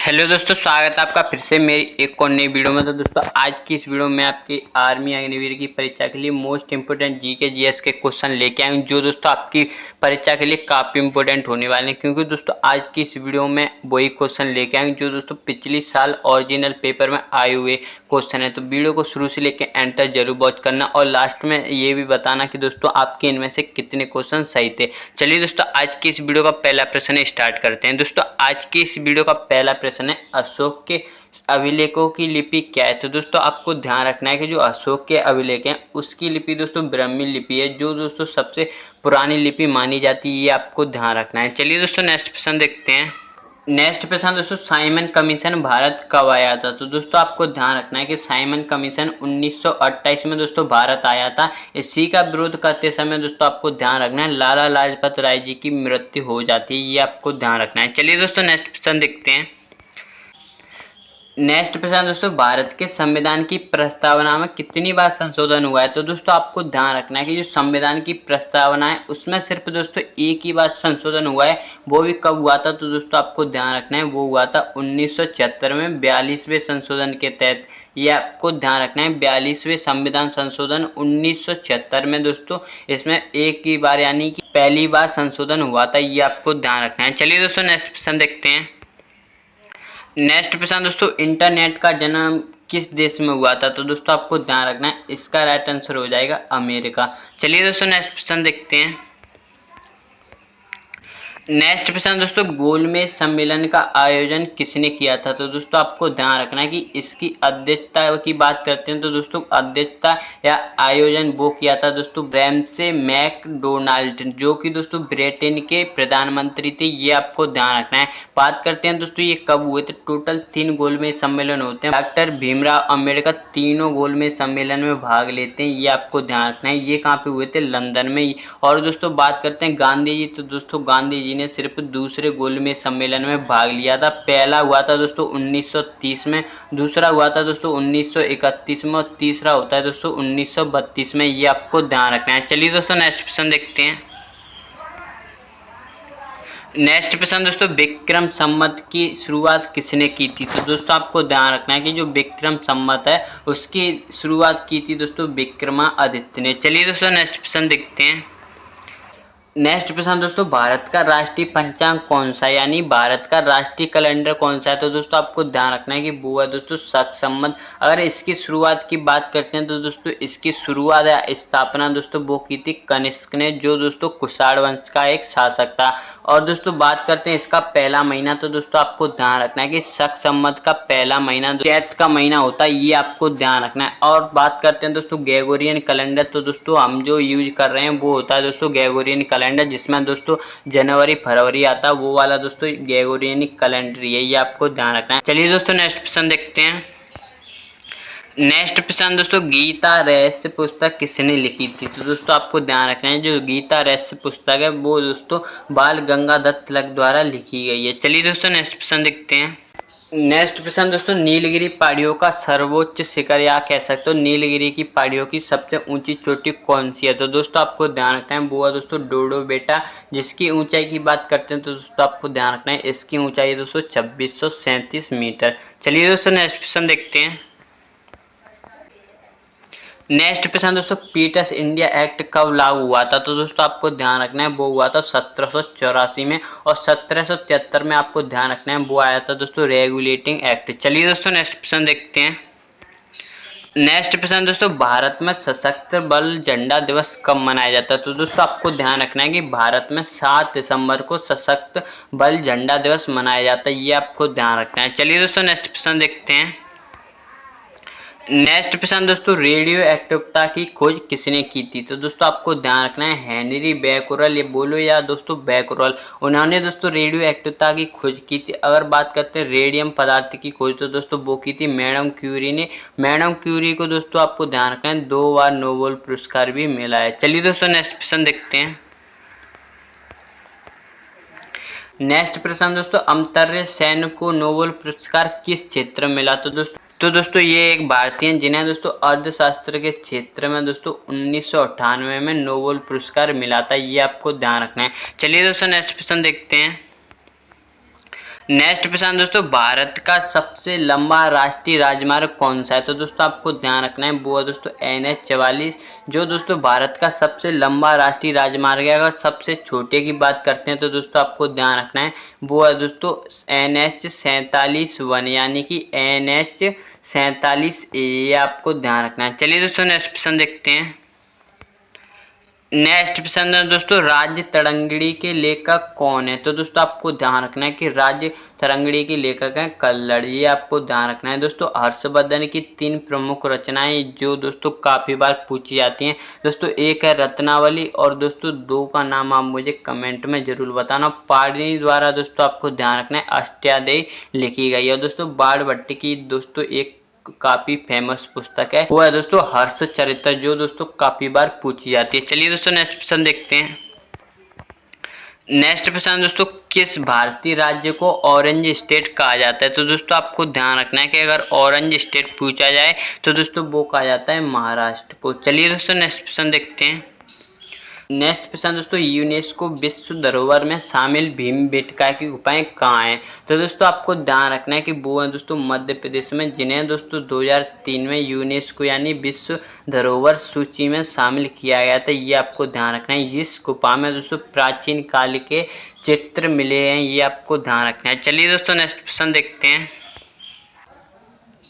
Hello दोस्तों, स्वागत है आपका फिर से मेरी एक और नई वीडियो में। तो दोस्तों आज की इस वीडियो में आपकी आर्मी अग्निवीर की परीक्षा के लिए मोस्ट इंपोर्टेंट जीके जीएस के क्वेश्चन लेके आए हूँ, जो दोस्तों आपकी परीक्षा के लिए काफ़ी इंपोर्टेंट होने वाले हैं। क्योंकि दोस्तों आज की इस वीडियो में वही क्वेश्चन लेके आए हूँ जो दोस्तों पिछले साल ओरिजिनल पेपर में आए हुए क्वेश्चन है। तो वीडियो को शुरू से लेकर एंड तक जरूर वॉच करना और लास्ट में ये भी बताना कि दोस्तों आपके इनमें से कितने क्वेश्चन सही थे। चलिए दोस्तों आज की इस वीडियो का पहला प्रश्न स्टार्ट करते हैं। दोस्तों आज की इस वीडियो का पहला प्रश्न है, अशोक के अभिलेखों की लिपि क्या है। तो दोस्तों आपको ध्यान रखना है कि जो अशोक के अभिलेख हैं उसकी लिपि दोस्तों ब्राह्मी लिपि है, जो दोस्तों सबसे पुरानी लिपि मानी जाती है। ये आपको ध्यान रखना है। चलिए दोस्तों नेक्स्ट प्रश्न देखते हैं। नेक्स्ट प्रश्न दोस्तों, साइमन कमीशन भारत कब आया था। तो दोस्तों आपको ध्यान रखना है कि साइमन कमीशन 1928 में दोस्तों भारत आया था। इसी का विरोध करते समय दोस्तों आपको ध्यान रखना है लाला लाजपत राय जी की मृत्यु हो जाती है। ये आपको ध्यान रखना है। चलिए दोस्तों नेक्स्ट प्रश्न देखते हैं। नेक्स्ट प्रश्न दोस्तों, भारत के संविधान की प्रस्तावना में कितनी बार संशोधन हुआ है। तो दोस्तों आपको ध्यान रखना है कि जो संविधान की प्रस्तावना है उसमें सिर्फ दोस्तों एक ही बार संशोधन हुआ है। वो भी कब हुआ था। तो दोस्तों आपको ध्यान रखना है वो हुआ था 1976 में 42वें संशोधन के तहत। ये आपको ध्यान रखना है 42वें संविधान संशोधन 1976 में दोस्तों इसमें एक ही बार यानी कि पहली बार संशोधन हुआ था। ये आपको ध्यान रखना है। चलिए दोस्तों नेक्स्ट प्रश्न देखते हैं। नेक्स्ट प्रश्न दोस्तों, इंटरनेट का जन्म किस देश में हुआ था। तो दोस्तों आपको ध्यान रखना है इसका राइट आंसर हो जाएगा अमेरिका। चलिए दोस्तों नेक्स्ट प्रश्न देखते हैं। नेक्स्ट प्रश्न दोस्तों, गोलमेज सम्मेलन का आयोजन किसने किया था। तो दोस्तों आपको ध्यान रखना है कि इसकी अध्यक्षता की बात करते हैं तो दोस्तों अध्यक्षता या आयोजन वो किया था दोस्तों रैमसे मैकडोनाल्ड, जो कि दोस्तों ब्रिटेन के प्रधानमंत्री थे। ये आपको ध्यान रखना है। बात करते हैं दोस्तों ये कब हुए थे। टोटल 3 गोलमेज सम्मेलन होते हैं। डॉक्टर भीमराव अम्बेडकर तीनों गोलमेज सम्मेलन में भाग लेते हैं। ये आपको ध्यान रखना है। ये कहाँ पे हुए थे, लंदन में। और दोस्तों बात करते हैं गांधी जी, तो दोस्तों गांधी जी ने सिर्फ दूसरे गोलमेज सम्मेलन में भाग लिया था। पहला हुआ था दोस्तों 1930 में, दूसरा हुआ था दोस्तों 1931 में और तीसरा होता है दोस्तों 1932 में। ये आपको ध्यान रखना है। चलिए दोस्तों नेक्स्ट प्रश्न देखते हैं। नेक्स्ट प्रश्न दोस्तों, विक्रम संवत की शुरुआत किसने की थी। तो दोस्तों आपको ध्यान रखना है कि जो विक्रम संवत है उसकी शुरुआत की थी दोस्तों विक्रमादित्य ने। चलिए दोस्तों नेक्स्ट प्रश्न देखते हैं। नेक्स्ट प्रश्न दोस्तों, भारत का राष्ट्रीय पंचांग कौन सा है, यानी भारत का राष्ट्रीय कैलेंडर कौन सा है। तो दोस्तों आपको ध्यान रखना है कि वो है दोस्तों शक संवत। अगर इसकी शुरुआत की बात करते हैं तो दोस्तों इसकी शुरुआत या स्थापना दोस्तों वो की थी कनिष्क ने, जो दोस्तों कुषाण वंश का एक शासक था। और दोस्तों बात करते हैं इसका पहला महीना, तो दोस्तों आपको ध्यान रखना है कि शक संवत का पहला महीना चैत का महीना होता है। ये आपको ध्यान रखना है। और बात करते हैं दोस्तों ग्रेगोरियन कैलेंडर, तो दोस्तों हम जो यूज कर रहे हैं वो होता है दोस्तों ग्रेगोरियन कैलेंडर, जिसमें दोस्तों जनवरी फरवरी आता है। वो वाला दोस्तों ग्रेगोरियन कैलेंडर है। ये आपको ध्यान रखना है। चलिए दोस्तों नेक्स्ट प्रश्न देखते हैं। नेक्स्ट प्रश्न दोस्तों, गीता रहस्य पुस्तक किसने लिखी थी। तो दोस्तों आपको ध्यान रखना है जो गीता रहस्य पुस्तक है वो दोस्तों बाल गंगाधर तिलक द्वारा लिखी गई है। चलिए दोस्तों नेक्स्ट प्रश्न देखते हैं। नेक्स्ट प्रश्न दोस्तों, नीलगिरी पहाड़ियों का सर्वोच्च शिखर या कह सकते हो नीलगिरी की पहाड़ियों की सबसे ऊंची चोटी कौन सी है। तो दोस्तों आपको ध्यान रखना है वो है दोस्तों डोडो बेटा, जिसकी ऊंचाई की बात करते हैं तो दोस्तों आपको ध्यान रखना है इसकी ऊंचाई है दोस्तों 2637 मीटर। चलिए दोस्तों नेक्स्ट प्रश्न देखते हैं। नेक्स्ट प्रश्न दोस्तों, पीटर्स इंडिया एक्ट कब लागू हुआ था। तो दोस्तों आपको ध्यान रखना है वो हुआ था 1784 में, और 1773 में आपको ध्यान रखना है वो आया था दोस्तों रेगुलेटिंग एक्ट। चलिए दोस्तों नेक्स्ट प्रश्न देखते हैं। नेक्स्ट प्रश्न दोस्तों, भारत में सशस्त्र बल झंडा दिवस कब मनाया जाता है। तो दोस्तों आपको ध्यान रखना है कि भारत में 7 दिसंबर को सशस्त्र बल झंडा दिवस मनाया जाता है। ये आपको ध्यान रखना है। चलिए दोस्तों नेक्स्ट प्रश्न देखते हैं। नेक्स्ट प्रश्न दोस्तों, रेडियो एक्टिवता की खोज किसने की थी। तो दोस्तों आपको ध्यान रखना है हेनरी बैकरल, ये बोलो या दोस्तों बैकरल, उन्होंने दोस्तों रेडियो एक्टिवता की खोज की थी। अगर बात करते हैं रेडियम पदार्थ की खोज तो दोस्तों वो की थी मैडम क्यूरी ने। मैडम क्यूरी को दोस्तों आपको ध्यान रखना है 2 बार नोबेल पुरस्कार भी मिला है। चलिए दोस्तों नेक्स्ट प्रश्न देखते हैं। नेक्स्ट प्रश्न दोस्तों, अमर्त्य सेन को नोबेल पुरस्कार किस क्षेत्र में मिला। तो दोस्तों ये एक भारतीय हैं जिन्हें दोस्तों अर्थशास्त्र के क्षेत्र में दोस्तों 1998 में नोबेल पुरस्कार मिला था। ये आपको ध्यान रखना है। चलिए दोस्तों नेक्स्ट प्रश्न देखते हैं। नेक्स्ट प्रश्न दोस्तों, भारत का सबसे लंबा राष्ट्रीय राजमार्ग कौन सा है? तो दोस्तों आपको ध्यान रखना है वो है दोस्तों NH 44। जो दोस्तों भारत का सबसे लंबा राष्ट्रीय राजमार्ग है। अगर सबसे छोटे की बात करते हैं तो दोस्तों आपको ध्यान रखना है वो है दोस्तों NH 47 यानी कि NH 47A, ये आपको ध्यान रखना है। चलिए दोस्तों नेक्स्ट प्रश्न देखते हैं। नेक्स्ट प्रश्न है दोस्तों, राज्य तरंगिणी के लेखक कौन है? तो दोस्तों आपको ध्यान रखना है कि राज्य तरंगिणी के लेखक हैं कल्लड़, ये आपको ध्यान रखना है। दोस्तों हर्षवर्धन की 3 प्रमुख रचनाएं जो दोस्तों काफी बार पूछी जाती हैं दोस्तों, एक है रत्नावली और दोस्तों 2 का नाम आप मुझे कमेंट में जरूर बताना। पाणिनि द्वारा दोस्तों आपको ध्यान रखना है अष्टाध्यायी लिखी गई है। दोस्तों बाणभट्ट की दोस्तों एक काफी फेमस पुस्तक है वो है दोस्तों हर्षचरित्र, जो दोस्तों काफी बार पूछी जाती है। चलिए दोस्तों नेक्स्ट प्रश्न देखते हैं। नेक्स्ट प्रश्न दोस्तों, किस भारतीय राज्य को ऑरेंज स्टेट कहा जाता है? तो दोस्तों आपको ध्यान रखना है कि अगर ऑरेंज स्टेट पूछा जाए तो दोस्तों वो कहा जाता है महाराष्ट्र को। चलिए दोस्तों नेक्स्ट प्रश्न देखते हैं। नेक्स्ट प्रश्न दोस्तों, यूनेस्को विश्व धरोहर में शामिल भीमबेटका की गुफाएं कहाँ हैं? तो दोस्तों आपको ध्यान रखना है कि वो है दोस्तों मध्य प्रदेश में, जिन्हें दोस्तों 2003 में यूनेस्को यानी विश्व धरोहर सूची में शामिल किया गया था। ये आपको ध्यान रखना है। इस गुफा में दोस्तों प्राचीन काल के चित्र मिले हैं, ये आपको ध्यान रखना है। चलिए दोस्तों नेक्स्ट प्रश्न देखते हैं।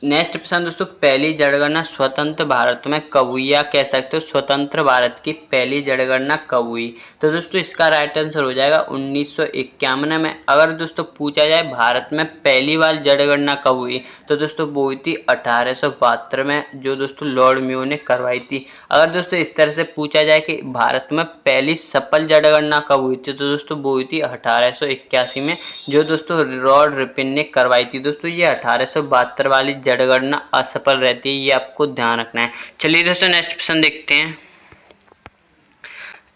नेक्स्ट प्रश्न दोस्तों, पहली जनगणना स्वतंत्र भारत में कब हुई, या कह सकते हो स्वतंत्र भारत की पहली जनगणना कब हुई? तो दोस्तों इसका राइट आंसर हो जाएगा 1951 में। अगर दोस्तों पूछा जाए भारत में पहली बार जनगणना कब हुई तो दोस्तों वो हुई थी 1872 में, जो दोस्तों लॉर्ड मेयो ने करवाई थी। अगर दोस्तों इस तरह से पूछा जाए कि भारत में पहली सफल जनगणना कब हुई थी तो दोस्तों वो हुई थी 1881 में, जो दोस्तों लॉर्ड रिपन ने करवाई थी। दोस्तों ये 1872 वाली जनगणना असफल रहती है, ये आपको ध्यान रखना है। चलिए दोस्तों नेक्स्ट प्रश्न देखते हैं।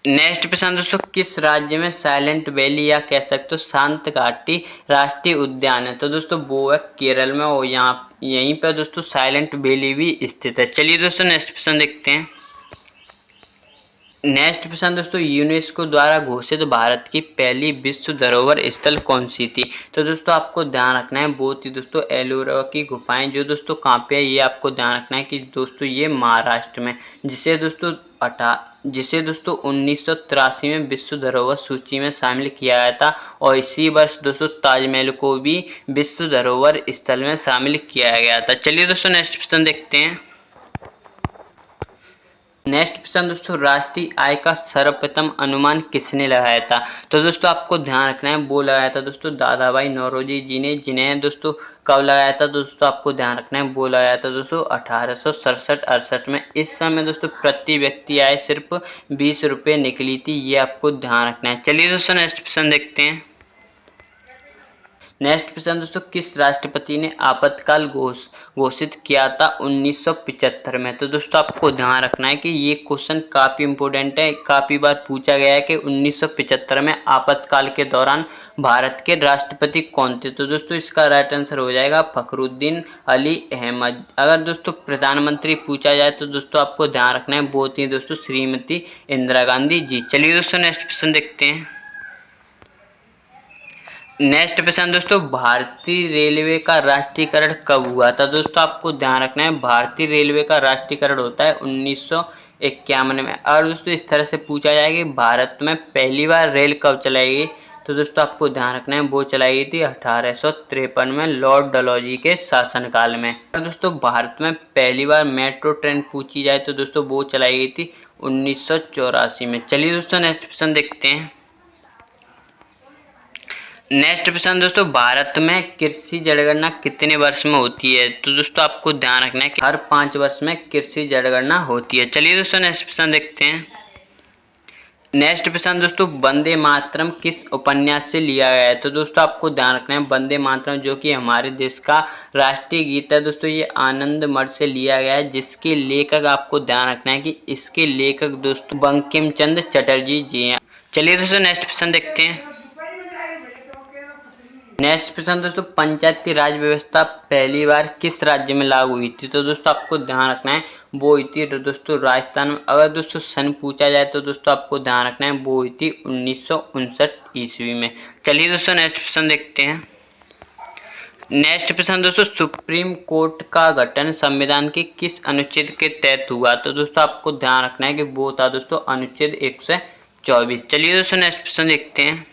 नेक्स्ट प्रश्न दोस्तों, किस राज्य में साइलेंट वैली या कह सकते हो शांत घाटी राष्ट्रीय उद्यान है? तो दोस्तों वो है केरल में, और यहाँ यहीं पर दोस्तों साइलेंट वैली भी स्थित है। चलिए दोस्तों नेक्स्ट प्रश्न देखते हैं। नेक्स्ट प्रश्न दोस्तों, यूनेस्को द्वारा घोषित भारत की पहली विश्व धरोहर स्थल कौन सी थी? तो दोस्तों आपको ध्यान रखना है वो थी दोस्तों एलोरा की गुफाएं, जो दोस्तों कहाँ पे है ये आपको ध्यान रखना है कि दोस्तों ये महाराष्ट्र में, जिसे दोस्तों 1983 में विश्व धरोहर सूची में शामिल किया गया था। और इसी वर्ष दोस्तों ताजमहल को भी विश्व धरोहर स्थल में शामिल किया गया था। चलिए दोस्तों नेक्स्ट प्रश्न देखते हैं। नेक्स्ट प्रश्न दोस्तों, राष्ट्रीय आय का सर्वप्रथम अनुमान किसने लगाया था? तो दोस्तों आपको ध्यान रखना है वो लगाया था दोस्तों दादा भाई नौरोजी जी ने, जिन्हें दोस्तों कब लगाया था दोस्तों आपको ध्यान रखना है वो लगाया था दोस्तों 1867-68 में। इस समय दोस्तों प्रति व्यक्ति आय सिर्फ 20 रुपये निकली थी, ये आपको ध्यान रखना है। चलिए दोस्तों नेक्स्ट प्रश्न देखते हैं। नेक्स्ट प्रश्न दोस्तों, किस राष्ट्रपति ने आपातकाल घोषित किया था 1975 में? तो दोस्तों आपको ध्यान रखना है कि ये क्वेश्चन काफ़ी इंपॉर्टेंट है, काफ़ी बार पूछा गया है कि 1975 में आपातकाल के दौरान भारत के राष्ट्रपति कौन थे? तो दोस्तों इसका राइट आंसर हो जाएगा फखरुद्दीन अली अहमद। अगर दोस्तों प्रधानमंत्री पूछा जाए तो दोस्तों आपको ध्यान रखना है वो थी दोस्तों श्रीमती इंदिरा गांधी जी। चलिए दोस्तों नेक्स्ट प्रश्न देखते हैं। नेक्स्ट प्रश्न दोस्तों, भारतीय रेलवे का राष्ट्रीयकरण कब हुआ था? दोस्तों आपको ध्यान रखना है भारतीय रेलवे का राष्ट्रीयकरण होता है 1951 में। और दोस्तों इस तरह से पूछा जाए कि भारत में पहली बार रेल कब चलाई गई तो दोस्तों आपको ध्यान रखना है वो चलाई गई थी 1853 में लॉर्ड डलहौजी के शासनकाल में। और दोस्तों भारत में पहली बार मेट्रो ट्रेन पूछी जाए तो दोस्तों वो चलाई गई थी 1984 में। चलिए दोस्तों नेक्स्ट प्रश्न देखते हैं। नेक्स्ट प्रश्न दोस्तों, भारत में कृषि जनगणना कितने वर्ष में होती है? तो दोस्तों आपको ध्यान रखना है कि हर 5 वर्ष में कृषि जनगणना होती है। चलिए दोस्तों नेक्स्ट प्रश्न देखते हैं। नेक्स्ट प्रश्न दोस्तों, वंदे मातरम किस उपन्यास से लिया गया है? तो दोस्तों आपको ध्यान रखना है वंदे मातरम जो कि हमारे देश का राष्ट्रीय गीत है दोस्तों, ये आनंद मठ से लिया गया है, जिसके लेखक आपको ध्यान रखना है कि इसके लेखक दोस्तों बंकिम चंद्र चटर्जी जी हैं। चलिए दोस्तों नेक्स्ट प्रश्न देखते हैं। नेक्स्ट प्रश्न दोस्तों, पंचायत की राज व्यवस्था पहली बार किस राज्य में लागू हुई थी? तो दोस्तों आपको ध्यान रखना है वो हुई थी दोस्तों राजस्थान में। अगर दोस्तों सन पूछा जाए तो दोस्तों आपको ध्यान रखना है वो हुई थी 1959 ईस्वी में। चलिए दोस्तों नेक्स्ट प्रश्न देखते हैं। नेक्स्ट प्रश्न दोस्तों, सुप्रीम कोर्ट का गठन संविधान के किस अनुच्छेद के तहत हुआ? तो दोस्तों आपको ध्यान रखना है कि वो था दोस्तों अनुच्छेद 124। चलिए दोस्तों नेक्स्ट प्रश्न देखते हैं।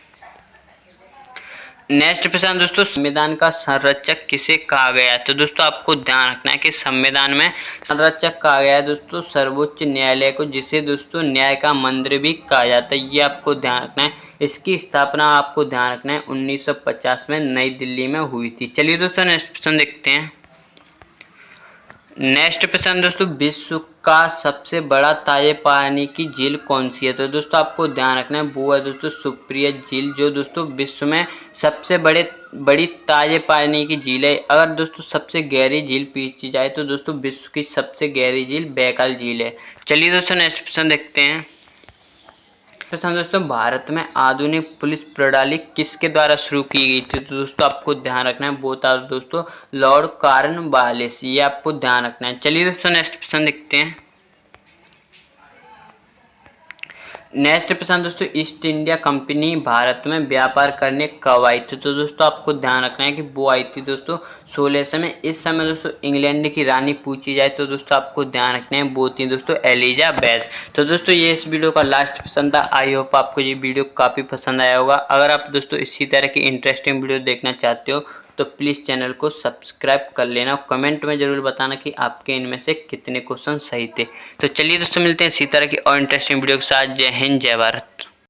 नेक्स्ट प्रश्न दोस्तों, संविधान का संरक्षक किसे कहा गया है? तो दोस्तों आपको ध्यान रखना है कि संविधान में संरक्षक कहा गया है दोस्तों सर्वोच्च न्यायालय को, जिसे दोस्तों न्याय का मंदिर भी कहा जाता है। ये आपको ध्यान रखना है। इसकी स्थापना आपको ध्यान रखना है 1950 में नई दिल्ली में हुई थी। चलिए दोस्तों नेक्स्ट प्रश्न देखते हैं। नेक्स्ट प्रश्न दोस्तों, विश्व का सबसे बड़ा ताजे पानी की झील कौन सी है? तो दोस्तों आपको ध्यान रखना है वो है दोस्तों सुप्रिया झील, जो दोस्तों विश्व में सबसे बड़ी ताजे पानी की झील है। अगर दोस्तों सबसे गहरी झील पूछी जाए तो दोस्तों विश्व की सबसे गहरी झील बैकाल झील है। चलिए दोस्तों नेक्स्ट प्रश्न देखते हैं। प्रश्न दोस्तों, भारत में आधुनिक पुलिस प्रणाली किसके द्वारा शुरू की गई थी? तो दोस्तों आपको ध्यान रखना है वो था दोस्तों लॉर्ड कॉर्नवालिस। ये आपको ध्यान रखना है। चलिए दोस्तों नेक्स्ट प्रश्न देखते हैं। नेक्स्ट प्रश्न दोस्तों, ईस्ट इंडिया कंपनी भारत में व्यापार करने कब आई थी? तो दोस्तों आपको ध्यान रखना है कि वो आई थी दोस्तों 1600 में। इस समय दोस्तों इंग्लैंड की रानी पूछी जाए तो दोस्तों आपको ध्यान रखना है वो थी दोस्तों एलिजाबेथ। तो दोस्तों ये इस वीडियो का लास्ट प्रश्न था। आई होप आपको ये वीडियो काफ़ी पसंद आया होगा। अगर आप दोस्तों इसी तरह की इंटरेस्टिंग वीडियो देखना चाहते हो तो प्लीज़ चैनल को सब्सक्राइब कर लेना। कमेंट में ज़रूर बताना कि आपके इनमें से कितने क्वेश्चन सही थे। तो चलिए दोस्तों मिलते हैं इसी तरह की और इंटरेस्टिंग वीडियो के साथ। जय हिंद, जय भारत।